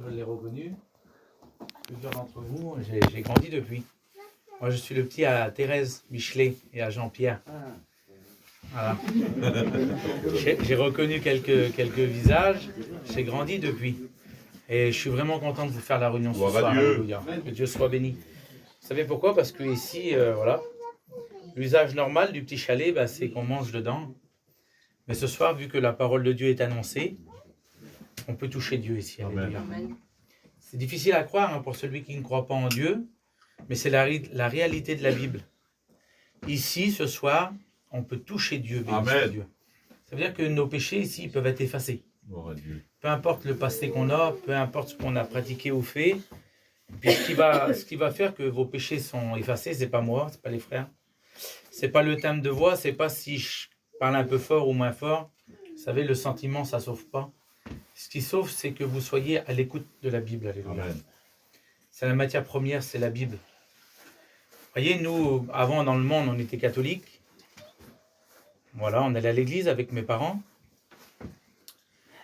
Je l'ai reconnu. Plusieurs d'entre vous, j'ai grandi depuis. Moi, je suis le petit à Thérèse Michelet et à Jean-Pierre. Voilà. J'ai reconnu quelques visages. J'ai grandi depuis. Et je suis vraiment content de vous faire la réunion ce soir. Alléluia. Que Dieu soit béni. Vous savez pourquoi? Parce que ici, voilà, l'usage normal du petit chalet, c'est qu'on mange dedans. Mais ce soir, vu que la parole de Dieu est annoncée, on peut toucher Dieu ici. Alléluia. C'est difficile à croire pour celui qui ne croit pas en Dieu, mais c'est la réalité de la Bible. Ici, ce soir, on peut toucher Dieu, bénir Dieu. Ça veut dire que nos péchés ici peuvent être effacés. Peu importe le passé qu'on a, peu importe ce qu'on a pratiqué ou fait. Puis ce qui va faire que vos péchés sont effacés, c'est pas moi, c'est pas les frères. C'est pas le thème de voix, c'est pas si je parle un peu fort ou moins fort. Vous savez, le sentiment, ça sauve pas. Ce qui sauve, c'est que vous soyez à l'écoute de la Bible. Alléluia. C'est la matière première, c'est la Bible. Vous voyez, nous, avant, dans le monde, on était catholiques. Voilà, on allait à l'église avec mes parents.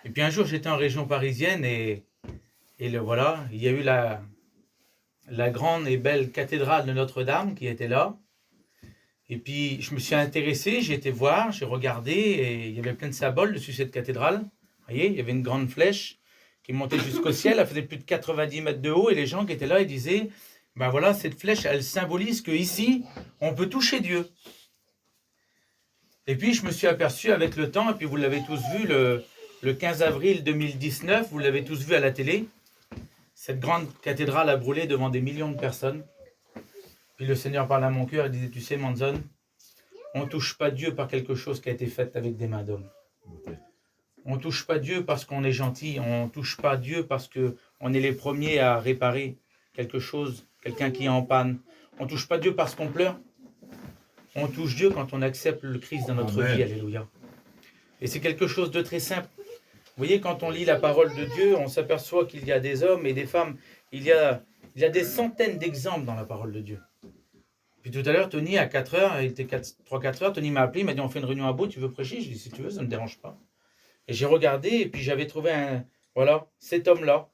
Et puis un jour, j'étais en région parisienne et voilà, il y a eu la grande et belle cathédrale de Notre-Dame qui était là. Et puis, je me suis intéressé, j'ai été voir, j'ai regardé, et il y avait plein de symboles dessus cette cathédrale. Vous voyez, il y avait une grande flèche qui montait jusqu'au ciel, elle faisait plus de 90 mètres de haut, et les gens qui étaient là, ils disaient, ben voilà, cette flèche, elle symbolise qu'ici, on peut toucher Dieu. Et puis, je me suis aperçu avec le temps, et puis vous l'avez tous vu, le 15 avril 2019, vous l'avez tous vu à la télé, cette grande cathédrale a brûlé devant des millions de personnes. Puis le Seigneur parle à mon cœur et disait, tu sais, Manzon, on ne touche pas Dieu par quelque chose qui a été fait avec des mains d'homme. On ne touche pas Dieu parce qu'on est gentil, on ne touche pas Dieu parce qu'on est les premiers à réparer quelque chose, quelqu'un qui est en panne. On ne touche pas Dieu parce qu'on pleure. On touche Dieu quand on accepte le Christ dans notre vie, alléluia. Et c'est quelque chose de très simple. Vous voyez, quand on lit la parole de Dieu, on s'aperçoit qu'il y a des hommes et des femmes, il y a des centaines d'exemples dans la parole de Dieu. Puis tout à l'heure, Tony, à 4 heures, il était 3-4 heures, Tony m'a appelé, il m'a dit, on fait une réunion à Beau, tu veux prêcher? Je lui ai dit, si tu veux, ça ne me dérange pas. Et j'ai regardé, et puis j'avais trouvé cet homme-là.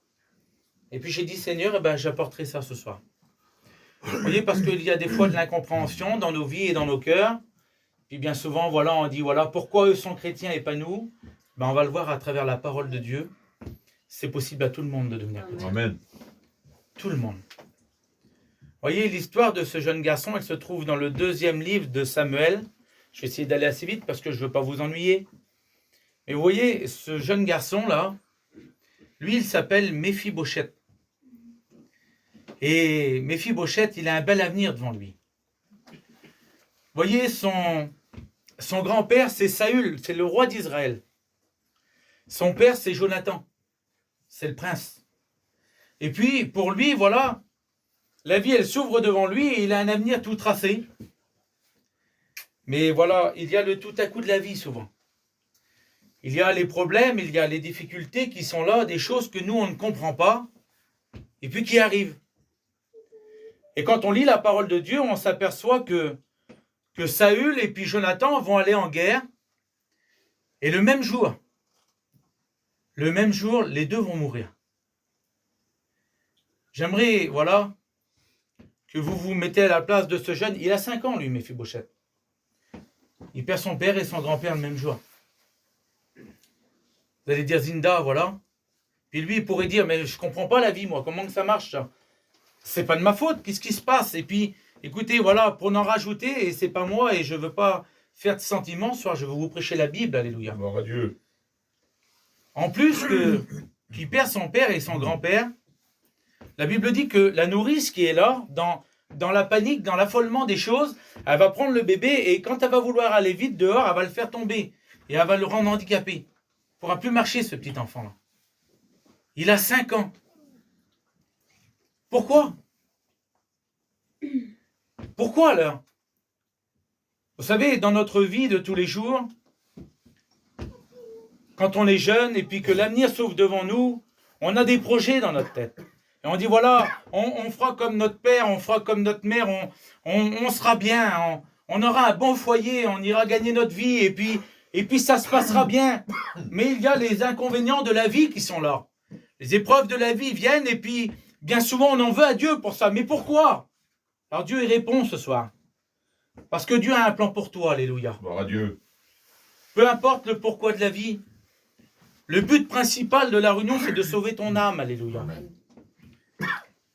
Et puis j'ai dit, Seigneur, j'apporterai ça ce soir. Vous voyez, parce qu'il y a des fois de l'incompréhension dans nos vies et dans nos cœurs. Puis bien souvent, on dit, pourquoi eux sont chrétiens et pas nous? On va le voir à travers la parole de Dieu. C'est possible à tout le monde de devenir chrétien. Amen. Tout le monde. Vous voyez, l'histoire de ce jeune garçon, elle se trouve dans le 2e livre de Samuel. Je vais essayer d'aller assez vite parce que je ne veux pas vous ennuyer. Mais vous voyez, ce jeune garçon-là, lui, il s'appelle Méphibosheth. Et Méphibosheth, il a un bel avenir devant lui. Vous voyez, son grand-père, c'est Saül, c'est le roi d'Israël. Son père, c'est Jonathan, c'est le prince. Et puis, pour lui, la vie, elle s'ouvre devant lui et il a un avenir tout tracé. Mais il y a le tout à coup de la vie souvent. Il y a les problèmes, il y a les difficultés qui sont là, des choses que nous, on ne comprend pas, et puis qui arrivent. Et quand on lit la parole de Dieu, on s'aperçoit que Saül et puis Jonathan vont aller en guerre, et le même jour, les deux vont mourir. J'aimerais, que vous vous mettez à la place de ce jeune. Il a 5 ans, lui, Méphibosheth. Il perd son père et son grand-père le même jour. Vous allez dire Zinda, Puis lui, il pourrait dire, mais je ne comprends pas la vie, moi. Comment que ça marche, ça? C'est pas de ma faute. Qu'est-ce qui se passe? Et puis, écoutez, pour en rajouter, et c'est pas moi, et je ne veux pas faire de sentiments, ce soir, je veux vous prêcher la Bible, alléluia. Gloire à Dieu. En plus qu'il perd son père et son grand-père, la Bible dit que la nourrice qui est là, dans la panique, dans l'affolement des choses, elle va prendre le bébé et quand elle va vouloir aller vite dehors, elle va le faire tomber et elle va le rendre handicapé. Il ne pourra plus marcher, ce petit enfant-là. Il a 5 ans. Pourquoi? Pourquoi alors? Vous savez, dans notre vie de tous les jours, quand on est jeune et puis que l'avenir s'ouvre devant nous, on a des projets dans notre tête. Et on dit, on fera comme notre père, on fera comme notre mère, on sera bien, on aura un bon foyer, on ira gagner notre vie, et puis ça se passera bien. Mais il y a les inconvénients de la vie qui sont là. Les épreuves de la vie viennent et puis bien souvent on en veut à Dieu pour ça. Mais pourquoi? Alors Dieu y répond ce soir. Parce que Dieu a un plan pour toi, alléluia. Gloire à Dieu. Peu importe le pourquoi de la vie, le but principal de la réunion, c'est de sauver ton âme, alléluia. Amen.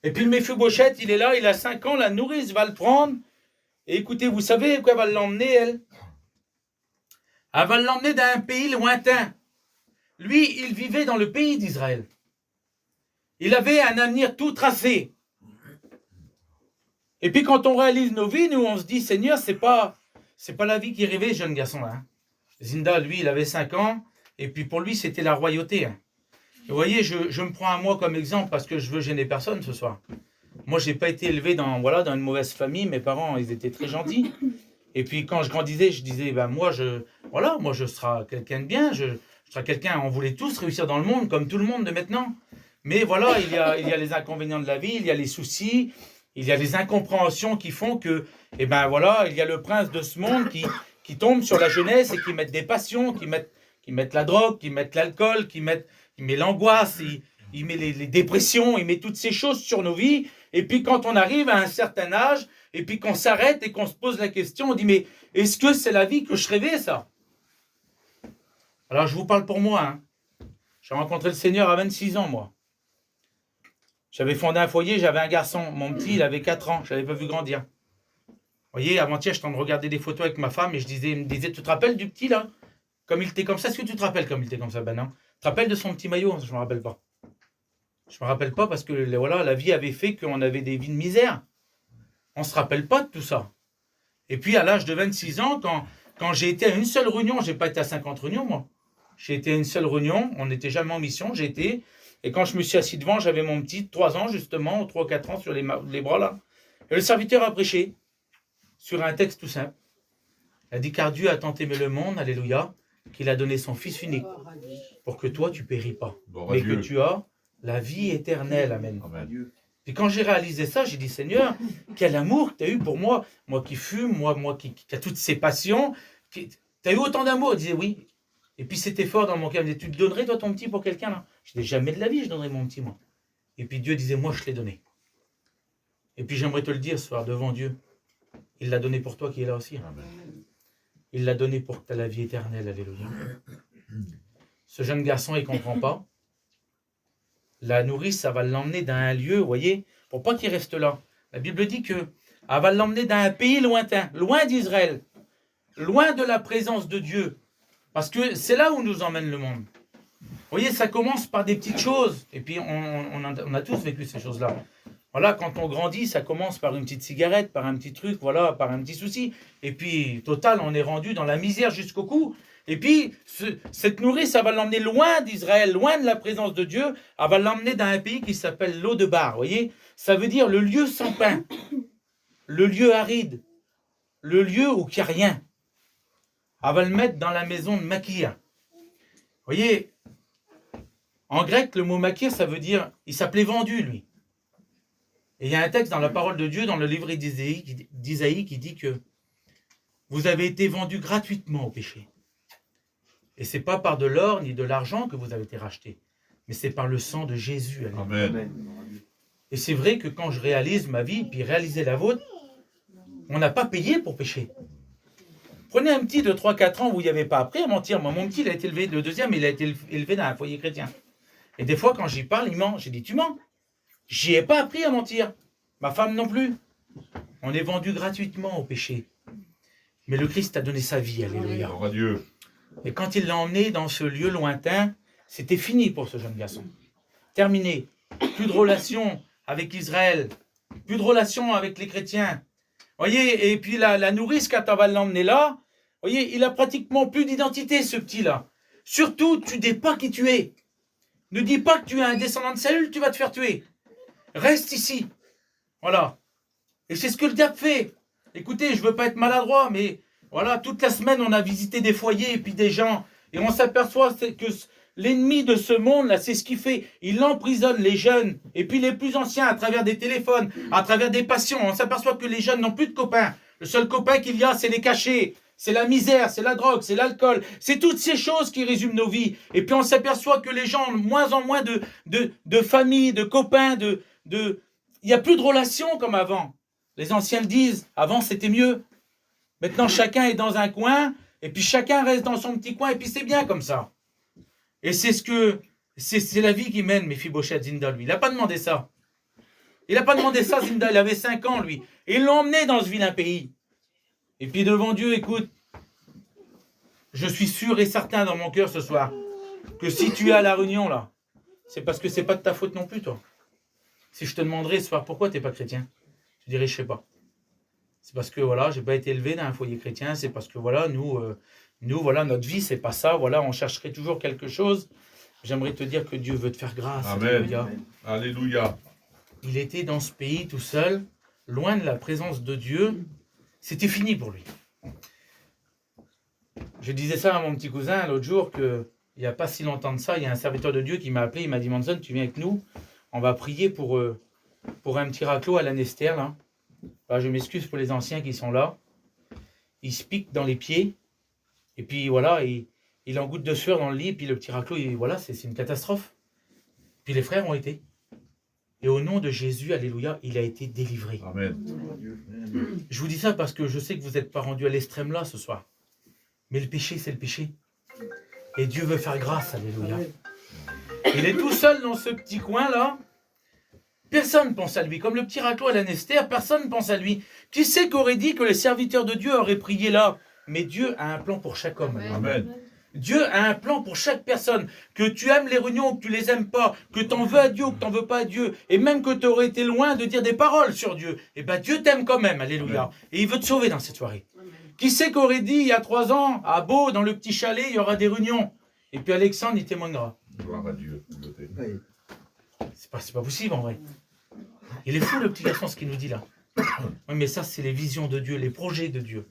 Et puis le Méphibosheth, il est là, il a 5 ans, la nourrice va le prendre. Et écoutez, vous savez où elle va l'emmener, elle? Elle va l'emmener dans un pays lointain. Lui, il vivait dans le pays d'Israël. Il avait un avenir tout tracé. Et puis quand on réalise nos vies, nous on se dit, Seigneur, c'est pas la vie qui rêvait, jeune garçon là. Hein. Zinda, lui, il avait 5 ans, et puis pour lui, c'était la royauté. Hein. Et vous voyez, je me prends à moi comme exemple parce que je veux gêner personne ce soir. Moi, j'ai pas été élevé dans une mauvaise famille. Mes parents, ils étaient très gentils. Et puis quand je grandissais, je disais, ben moi, je serai quelqu'un de bien. Je serai quelqu'un. On voulait tous réussir dans le monde, comme tout le monde de maintenant. Mais voilà, il y a les inconvénients de la vie, il y a les soucis, il y a les incompréhensions qui font que, eh ben voilà, il y a le prince de ce monde qui tombe sur la jeunesse et qui met des passions, qui met la drogue, qui met l'alcool, qui met l'angoisse, il met les dépressions, il met toutes ces choses sur nos vies. Et puis quand on arrive à un certain âge, et puis qu'on s'arrête et qu'on se pose la question, on dit, mais est-ce que c'est la vie que je rêvais, ça? Alors je vous parle pour moi. Hein. J'ai rencontré le Seigneur à 26 ans, moi. J'avais fondé un foyer, j'avais un garçon. Mon petit, il avait 4 ans, je ne l'avais pas vu grandir. Vous voyez, avant-hier, je suis en train de regarder des photos avec ma femme et il me disait, tu te rappelles du petit, là? Comme il était comme ça, est-ce que tu te rappelles comme il était comme ça? Ben non. Tu te rappelles de son petit maillot? Je ne me rappelle pas. Je ne me rappelle pas parce que voilà, la vie avait fait qu'on avait des vies de misère. On ne se rappelle pas de tout ça. Et puis, à l'âge de 26 ans, quand j'ai été à une seule réunion, je n'ai pas été à 50 réunions, moi. J'ai été à une seule réunion, on n'était jamais en mission, j'ai été... Et quand je me suis assis devant, j'avais mon petit, 3 ans justement, 3 ou 4 ans sur les bras là. Et le serviteur a prêché sur un texte tout simple. Il a dit, car Dieu a tant aimé le monde, alléluia, qu'il a donné son Fils unique pour que toi tu péris pas, mais que tu as la vie éternelle. Amen. Amen. Puis quand j'ai réalisé ça, j'ai dit, Seigneur, quel amour que tu as eu pour moi, moi qui fume, moi qui a toutes ces passions, tu as eu autant d'amour. Il disait oui. Et puis c'était fort dans mon cœur, il me disait, tu te donnerais toi ton petit pour quelqu'un là? Je disais, jamais de la vie je donnerais mon petit moi. Et puis Dieu disait, moi je l'ai donné. Et puis j'aimerais te le dire ce soir devant Dieu, il l'a donné pour toi qui est là aussi. Amen. Il l'a donné pour que tu aies la vie éternelle, alléluia. Ce jeune garçon, il ne comprend pas. La nourrice, ça va l'emmener dans un lieu, vous voyez, pour pas qu'il reste là. La Bible dit que elle va l'emmener dans un pays lointain, loin d'Israël, loin de la présence de Dieu. Parce que c'est là où nous emmène le monde. Vous voyez, ça commence par des petites choses. Et puis, on a tous vécu ces choses-là. Voilà, quand on grandit, ça commence par une petite cigarette, par un petit truc, voilà, par un petit souci. Et puis, total, on est rendu dans la misère jusqu'au cou. Et puis, cette nourrice, ça va l'emmener loin d'Israël, loin de la présence de Dieu. Elle va l'emmener dans un pays qui s'appelle Lo-Debar. Vous voyez, ça veut dire le lieu sans pain, le lieu aride, le lieu où il n'y a rien. Elle va le mettre dans la maison de Makir. Vous voyez, en grec, le mot Makir, ça veut dire, il s'appelait vendu, lui. Et il y a un texte dans la parole de Dieu, dans le livre d'Isaïe, qui dit que vous avez été vendus gratuitement au péché. Et ce n'est pas par de l'or ni de l'argent que vous avez été rachetés, mais c'est par le sang de Jésus. Amen. Et c'est vrai que quand je réalise ma vie, puis réaliser la vôtre, on n'a pas payé pour pécher. Prenez un petit de 3-4 ans où il n'y avait pas appris à mentir. Moi, mon petit, il a été élevé, le deuxième, il a été élevé dans un foyer chrétien. Et des fois, quand j'y parle, il ment. J'ai dit, tu mens. J'y ai pas appris à mentir. Ma femme non plus. On est vendu gratuitement au péché. Mais le Christ a donné sa vie, alléluia. Gloire à Dieu. Et quand il l'a emmené dans ce lieu lointain, c'était fini pour ce jeune garçon. Terminé. Plus de relation avec Israël. Plus de relation avec les chrétiens. Voyez, et puis la nourrice, quand on va l'emmener là, voyez, il a pratiquement plus d'identité, ce petit-là. Surtout, tu ne dis pas qui tu es. Ne dis pas que tu es un descendant de Saül, tu vas te faire tuer. Reste ici. Voilà. Et c'est ce que le diable fait. Écoutez, je ne veux pas être maladroit, mais voilà, toute la semaine, on a visité des foyers et puis des gens. Et on s'aperçoit que l'ennemi de ce monde-là, c'est ce qu'il fait. Il emprisonne les jeunes et puis les plus anciens à travers des téléphones, à travers des passions. On s'aperçoit que les jeunes n'ont plus de copains. Le seul copain qu'il y a, c'est les cachets. c'est la misère, c'est la drogue, c'est l'alcool, c'est toutes ces choses qui résument nos vies. Et puis on s'aperçoit que les gens ont de moins en moins de famille, de copains, il n'y a plus de relations comme avant. Les anciens le disent, avant c'était mieux. Maintenant chacun est dans un coin, et puis chacun reste dans son petit coin, et puis c'est bien comme ça. Et c'est la vie qui mène Mephibosheth Zinda, lui. Il n'a pas demandé ça. Il n'a pas demandé ça, Zinda, il avait 5 ans, lui. Et ils l'ont emmené dans ce vilain pays. Et puis devant Dieu, écoute, je suis sûr et certain dans mon cœur ce soir, que si tu es à la réunion, là, c'est parce que c'est pas de ta faute non plus, toi. Si je te demanderais ce soir, pourquoi tu n'es pas chrétien? Tu dirais, je sais pas. C'est parce que, voilà, j'ai pas été élevé dans un foyer chrétien, c'est parce que, voilà, nous, voilà, notre vie, c'est pas ça, voilà, on chercherait toujours quelque chose. J'aimerais te dire que Dieu veut te faire grâce. Amen. Alléluia. Alléluia. Il était dans ce pays tout seul, loin de la présence de Dieu. C'était fini pour lui. Je disais ça à mon petit cousin l'autre jour, qu'il n'y a pas si longtemps de ça, il y a un serviteur de Dieu qui m'a appelé, il m'a dit, Manson, tu viens avec nous, on va prier pour un petit raclos à l'Anester, là. Alors, je m'excuse pour les anciens qui sont là. Il se pique dans les pieds, et puis voilà, il en goutte de sueur dans le lit, et puis le petit raclos, voilà, c'est une catastrophe. Puis les frères ont été. Et au nom de Jésus, alléluia, il a été délivré. Amen. Je vous dis ça parce que je sais que vous n'êtes pas rendus à l'extrême là ce soir. Mais le péché, c'est le péché. Et Dieu veut faire grâce, alléluia. Il est tout seul dans ce petit coin là. Personne ne pense à lui. Comme le petit raclos à l'Anester, personne ne pense à lui. Qui c'est qu'aurait dit que les serviteurs de Dieu auraient prié là? Mais Dieu a un plan pour chaque homme. Amen. Dieu a un plan pour chaque personne. Que tu aimes les réunions ou que tu les aimes pas, que tu en veux à Dieu ou que tu n'en veux pas à Dieu, et même que tu aurais été loin de dire des paroles sur Dieu, et bien Dieu t'aime quand même, alléluia. Amen. Et il veut te sauver dans cette soirée. Amen. Qui c'est qu'aurait dit il y a 3 ans, à Beau, dans le petit chalet, il y aura des réunions? Et puis Alexandre, il témoignera. Gloire à Dieu. C'est pas possible en vrai. Il est fou le petit garçon ce qu'il nous dit là. Oui, mais ça c'est les visions de Dieu, les projets de Dieu.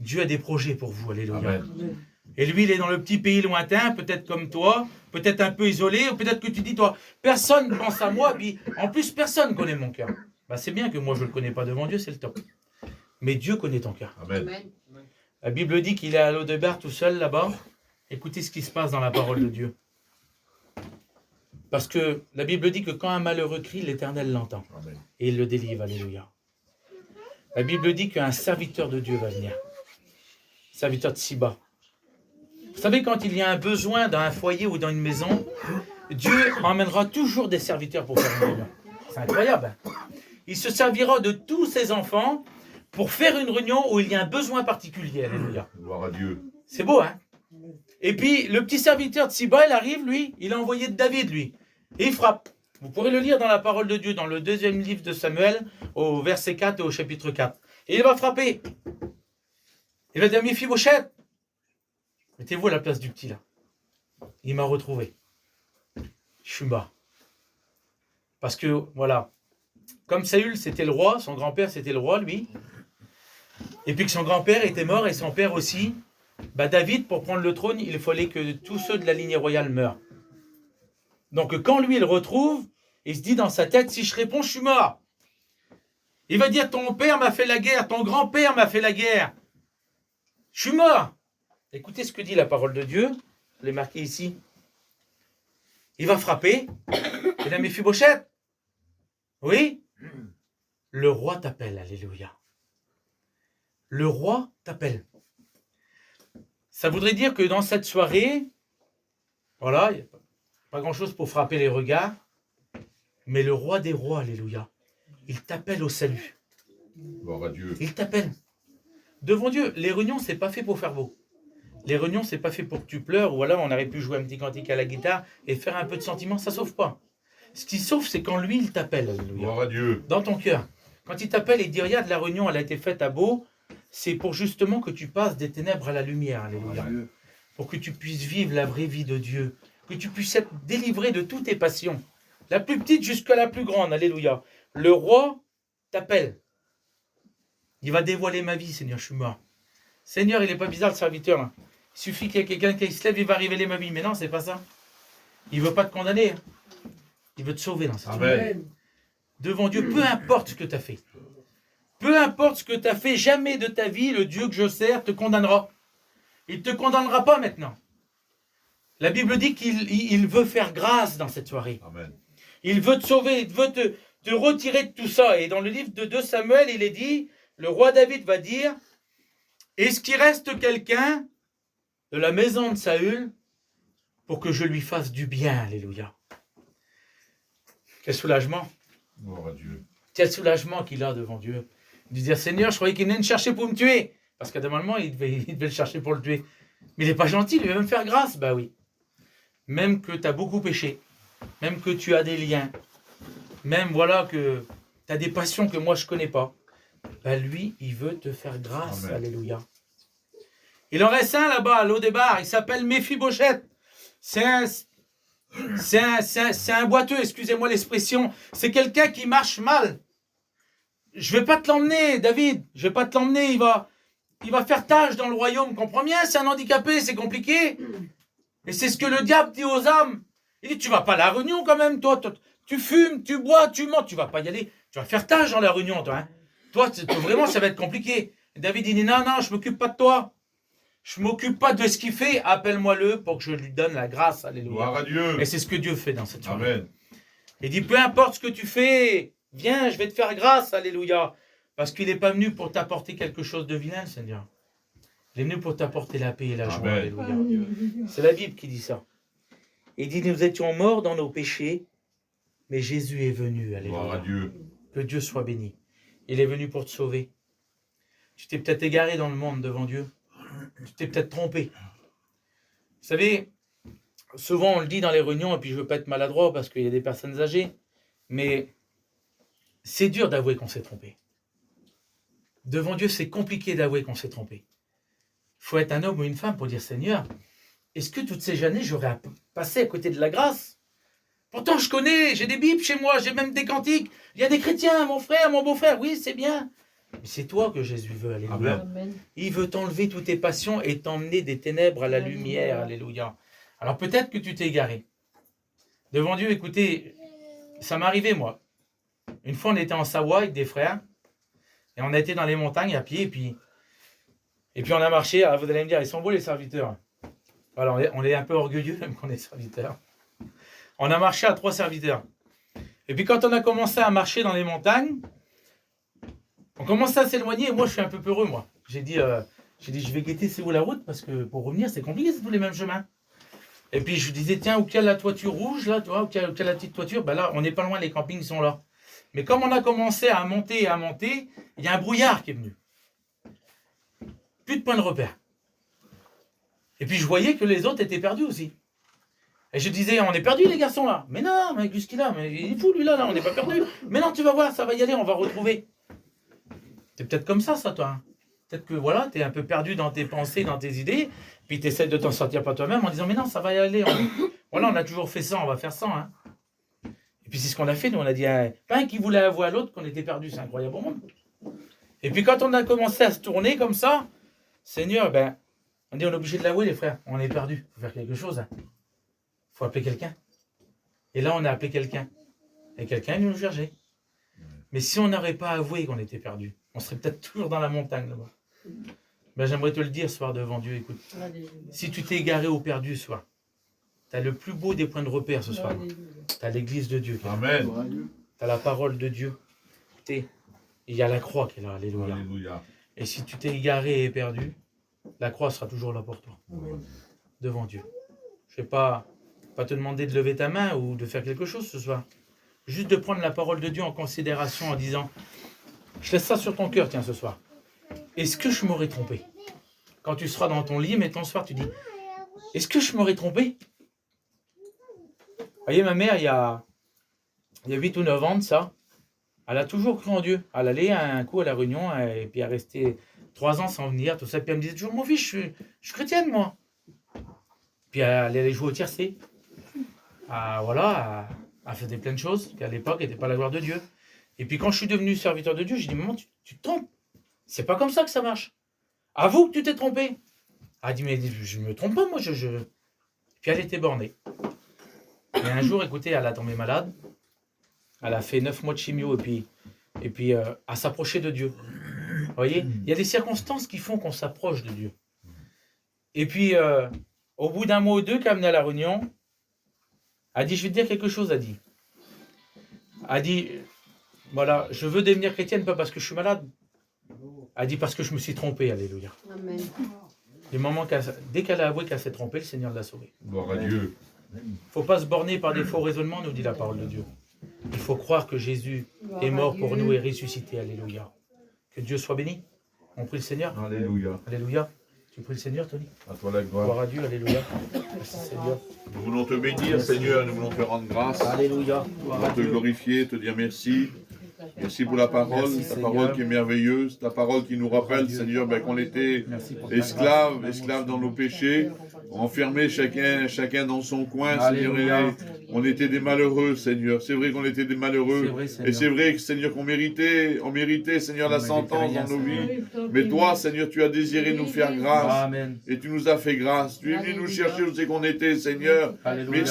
Dieu a des projets pour vous, alléluia. Amen. Et lui, il est dans le petit pays lointain, peut-être comme toi, peut-être un peu isolé, ou peut-être que tu dis, toi, personne ne pense à moi, puis en plus, personne ne connaît mon cœur. Bah, c'est bien que moi, je ne le connais pas devant Dieu, c'est le top. Mais Dieu connaît ton cœur. Amen. La Bible dit qu'il est à l'Audebar tout seul là-bas. Écoutez ce qui se passe dans la parole de Dieu. Parce que la Bible dit que quand un malheureux crie, l'Éternel l'entend. Et il le délivre, alléluia. La Bible dit qu'un serviteur de Dieu va venir. Serviteur de Siba. Vous savez, quand il y a un besoin dans un foyer ou dans une maison, Dieu emmènera toujours des serviteurs pour faire une réunion. C'est incroyable. Il se servira de tous ses enfants pour faire une réunion où il y a un besoin particulier. Alléluia. Gloire à Dieu. C'est beau, hein? Et puis, le petit serviteur de Siba, il arrive, lui, il a envoyé de David, lui. Et il frappe. Vous pourrez le lire dans la parole de Dieu, dans le 2e livre de Samuel, au verset 4 et au chapitre 4. Et il va frapper. Il va dire, Mephibosheth, mettez-vous à la place du petit, là. Il m'a retrouvé. Je suis bas. Parce que, voilà, comme Saül, c'était le roi, son grand-père, c'était le roi, lui. Et puis que son grand-père était mort, et son père aussi. Bah, David, pour prendre le trône, il fallait que tous ceux de la lignée royale meurent. Donc, quand lui, il retrouve, il se dit dans sa tête, si je réponds, je suis mort. Il va dire, ton père m'a fait la guerre, ton grand-père m'a fait la guerre. Je suis mort. Écoutez ce que dit la parole de Dieu. Je l'ai marqué ici. Il va frapper. Il a Mephibosheth. Oui. Le roi t'appelle. Alléluia. Le roi t'appelle. Ça voudrait dire que dans cette soirée, voilà, il n'y a pas grand-chose pour frapper les regards. Mais le roi des rois, alléluia, il t'appelle au salut. Gloire à Dieu. Il t'appelle. Devant Dieu, les réunions, c'est pas fait pour faire beau. Les réunions, c'est pas fait pour que tu pleures, ou alors on aurait pu jouer un petit cantique à la guitare et faire un peu de sentiment, ça sauve pas. Ce qui sauve, c'est quand lui, il t'appelle, alléluia. Gloire à Dieu. Dans ton cœur. Quand il t'appelle et dit, regarde, la réunion, elle a été faite à Beau, c'est pour justement que tu passes des ténèbres à la lumière, alléluia. Pour que tu puisses vivre la vraie vie de Dieu. Que tu puisses être délivré de toutes tes passions. La plus petite jusqu'à la plus grande, alléluia. Le roi t'appelle. Il va dévoiler ma vie, Seigneur, je suis mort. Seigneur, il n'est pas bizarre le serviteur, là. Il suffit qu'il y ait quelqu'un qui se lève, il va révéler ma vie. Mais non, c'est pas ça. Il ne veut pas te condamner. Il veut te sauver dans cette vie. Devant Dieu, peu importe ce que tu as fait. peu importe ce que tu as fait, jamais de ta vie, le Dieu que je sers te condamnera. Il ne te condamnera pas maintenant. La Bible dit qu'il veut faire grâce dans cette soirée. Amen. Il veut te sauver, il veut te retirer de tout ça. Et dans le livre de 2 Samuel, il est dit, le roi David va dire, est-ce qu'il reste quelqu'un de la maison de Saül pour que je lui fasse du bien? Alléluia. Quel soulagement. Gloire à Dieu. Quel soulagement qu'il a devant Dieu. De dire, Seigneur, je croyais qu'il venait me chercher pour me tuer. Parce que normalement, il devait le chercher pour le tuer. Mais il n'est pas gentil, il veut me faire grâce. Bah oui. Même que tu as beaucoup péché, même que tu as des liens, même voilà que tu as des passions que moi je ne connais pas, bah lui, il veut te faire grâce. Amen. Alléluia. Il en reste un là-bas, à l'Odébar, il s'appelle Méphibosheth. C'est un boiteux, excusez-moi l'expression. C'est quelqu'un qui marche mal. Je ne vais pas te l'emmener, David. Je ne vais pas te l'emmener, il va faire tâche dans le royaume. Comprends bien, c'est un handicapé, c'est compliqué. Et c'est ce que le diable dit aux âmes. Il dit, tu vas pas à la réunion quand même, toi. Tu fumes, tu bois, tu mens. Tu vas pas y aller. Tu vas faire tâche dans la réunion, toi. Hein. Toi, vraiment, ça va être compliqué. Et David, il dit, non, je m'occupe pas de toi. Je m'occupe pas de ce qu'il fait. Appelle-moi-le pour que je lui donne la grâce. Alléluia. Gloire à Dieu. Et c'est ce que Dieu fait dans cette soirée. Amen. Il dit, peu importe ce que tu fais, viens, je vais te faire grâce. Alléluia. Parce qu'il n'est pas venu pour t'apporter quelque chose de vilain, Seigneur. Il est venu pour t'apporter la paix et la joie. Alléluia. C'est la Bible qui dit ça. Il dit, nous étions morts dans nos péchés, mais Jésus est venu. Alléluia. Gloire à Dieu. Que Dieu soit béni. Il est venu pour te sauver. Tu t'es peut-être égaré dans le monde devant Dieu. Tu t'es peut-être trompé. Vous savez, souvent on le dit dans les réunions, et puis je ne veux pas être maladroit parce qu'il y a des personnes âgées, mais c'est dur d'avouer qu'on s'est trompé. Devant Dieu, c'est compliqué d'avouer qu'on s'est trompé. Il faut être un homme ou une femme pour dire, Seigneur, est-ce que toutes ces années, j'aurais passé à côté de la grâce? Pourtant, je connais, j'ai des bibles chez moi, j'ai même des cantiques. Il y a des chrétiens, mon frère, mon beau-frère, oui, c'est bien. Mais c'est toi que Jésus veut, alléluia. Amen. Il veut t'enlever toutes tes passions et t'emmener des ténèbres à la lumière, alléluia. Alors peut-être que tu t'es égaré. Devant Dieu, écoutez, ça m'est arrivé, moi. Une fois, on était en Savoie avec des frères, et on a été dans les montagnes à pied, et puis on a marché. Alors vous allez me dire, ils sont beaux les serviteurs. Alors on est un peu orgueilleux même qu'on est serviteurs. On a marché à 3 serviteurs. Et puis quand on a commencé à marcher dans les montagnes, on commençait à s'éloigner, et moi je suis un peu peureux, moi. J'ai dit, je vais guetter c'est où la route, parce que pour revenir, c'est compliqué, c'est tous les mêmes chemins. Et puis je disais, tiens, où qu'il y a la toiture rouge, là, tu vois, où qu'il y a la petite toiture, ben là, on n'est pas loin, les campings sont là. Mais comme on a commencé à monter, il y a un brouillard qui est venu. Plus de point de repère. Et puis je voyais que les autres étaient perdus aussi. Et je disais, on est perdus les garçons là. Mais non, mais qu'est-ce qu'il a? Mais il est fou lui là, on n'est pas perdus. Mais non, tu vas voir, ça va y aller, on va retrouver. C'est peut-être comme ça, toi. Hein. Peut-être que voilà, tu es un peu perdu dans tes pensées, dans tes idées, puis tu essaies de t'en sortir par toi-même en disant, mais non, ça va y aller. Voilà, on a toujours fait ça, on va faire ça. Hein. Et puis c'est ce qu'on a fait, nous, on a dit, pas un qui voulait avouer à l'autre qu'on était perdu, c'est incroyable au monde. Et puis quand on a commencé à se tourner comme ça, Seigneur, on dit, on est obligé de l'avouer les frères, on est perdu, il faut faire quelque chose. Il faut appeler quelqu'un. Et là, on a appelé quelqu'un. Et quelqu'un est venu nous chercher. Mais si on n'aurait pas avoué qu'on était perdu, on serait peut-être toujours dans la montagne là-bas. J'aimerais te le dire ce soir devant Dieu, écoute. Si tu t'es égaré ou perdu ce soir, tu as le plus beau des points de repère ce soir. Tu as l'église de Dieu. Amen. Tu as la parole de Dieu. Il y a la croix qui est là, alléluia. Alléluia. Et si tu t'es égaré et perdu, la croix sera toujours là pour toi. Amen. Devant Dieu. Je ne vais pas te demander de lever ta main ou de faire quelque chose ce soir. Juste de prendre la parole de Dieu en considération en disant, je laisse ça sur ton cœur, tiens, ce soir. Est-ce que je m'aurais trompé? Quand tu seras dans ton lit, mettons ce soir, tu dis, est-ce que je m'aurais trompé? Vous voyez, ma mère, il y a 8 ou 9 ans de ça, elle a toujours cru en Dieu. Elle allait un coup à la réunion, et puis elle restait 3 ans sans venir, tout ça. Puis elle me disait toujours, mon fils, je suis chrétienne, moi. Puis elle allait jouer au tiercé. Voilà, elle faisait plein de choses qui à l'époque n'étaient pas la gloire de Dieu. Et puis quand je suis devenu serviteur de Dieu, j'ai dit, maman, tu te trompes. C'est pas comme ça que ça marche. Avoue que tu t'es trompé. Elle a dit, mais je ne me trompe pas, moi. Puis elle était bornée. Et un jour, écoutez, elle a tombé malade. Elle a fait 9 mois de chimio et puis elle s'approchait de Dieu. voyez, il y a des circonstances qui font qu'on s'approche de Dieu. Et puis, au bout d'un mois ou deux, qu'a amené à la réunion, a dit, je vais te dire quelque chose, a dit, voilà, je veux devenir chrétienne, pas parce que je suis malade, a dit parce que je me suis trompé, alléluia. Amen. Dès qu'elle a avoué qu'elle s'est trompée, le Seigneur l'a sauvée. Gloire à Dieu. Il ne faut pas se borner par des faux raisonnements, nous dit la parole de Dieu. Il faut croire que Jésus est mort pour nous et ressuscité, alléluia. Que Dieu soit béni. On prie le Seigneur. Alléluia. Alléluia. Tu pries le Seigneur, Tony? À toi la gloire. Gloire à Dieu, alléluia. Merci Seigneur. Nous voulons te bénir, Seigneur, nous voulons te rendre grâce. Alléluia. Nous Gloire à voulons te Dieu. glorifier, te dire merci. Merci pour la parole, Merci, ta Seigneur. parole qui est merveilleuse, ta parole qui nous rappelle, Dieu. Seigneur, qu'on était Merci pour ta esclaves, grâce. esclaves dans nos péchés, enfermés chacun dans son coin, Seigneur. Alléluia. Et on était des malheureux, Seigneur. C'est vrai qu'on était des malheureux. C'est vrai, Seigneur. Et c'est vrai, Seigneur, on méritait, Seigneur, la On méritait sentence rien, dans nos Seigneur. vies. Mais toi, Seigneur, tu as désiré nous faire grâce. Amen. Et tu nous as fait grâce. Tu es venu nous chercher où c'est qu'on était, Seigneur. Alléluia.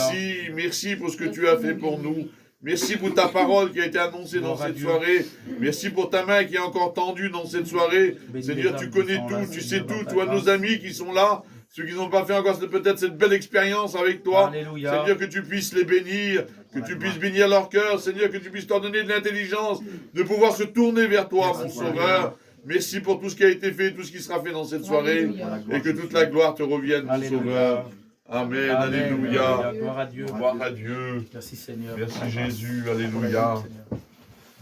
Merci pour ce que tu as fait pour nous. Merci pour ta parole qui a été annoncée dans Gloire à cette Dieu. soirée. Merci pour ta main qui est encore tendue dans cette soirée. Bénis Seigneur, les tu âmes connais qui sont là, tout, tu sais Seigneur, tout. dans ta Tu vois nos grâce. amis qui sont là, ceux qui n'ont pas fait encore peut-être cette belle expérience avec toi. Alléluia. Seigneur, que tu puisses les bénir, que tu puisses bénir leur cœur. Seigneur, que tu puisses leur donner de l'intelligence de pouvoir se tourner vers toi, mon Sauveur. Merci pour tout ce qui a été fait, tout ce qui sera fait dans cette soirée. Alléluia. Et que toute la gloire te revienne, mon Alléluia. Sauveur. Amen, Amen. alléluia. Gloire à Dieu. Gloire à Dieu. Merci Seigneur. Merci Jésus, Pour la alléluia. vie, Seigneur.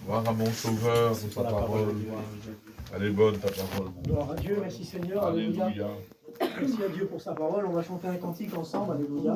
Gloire à mon Sauveur Merci pour pour ta la parole. de gloire. Elle est bonne ta parole. mon Gloire à Dieu, merci Seigneur, alléluia. Alléluia. Merci à Dieu pour sa parole. On va chanter un cantique ensemble, alléluia.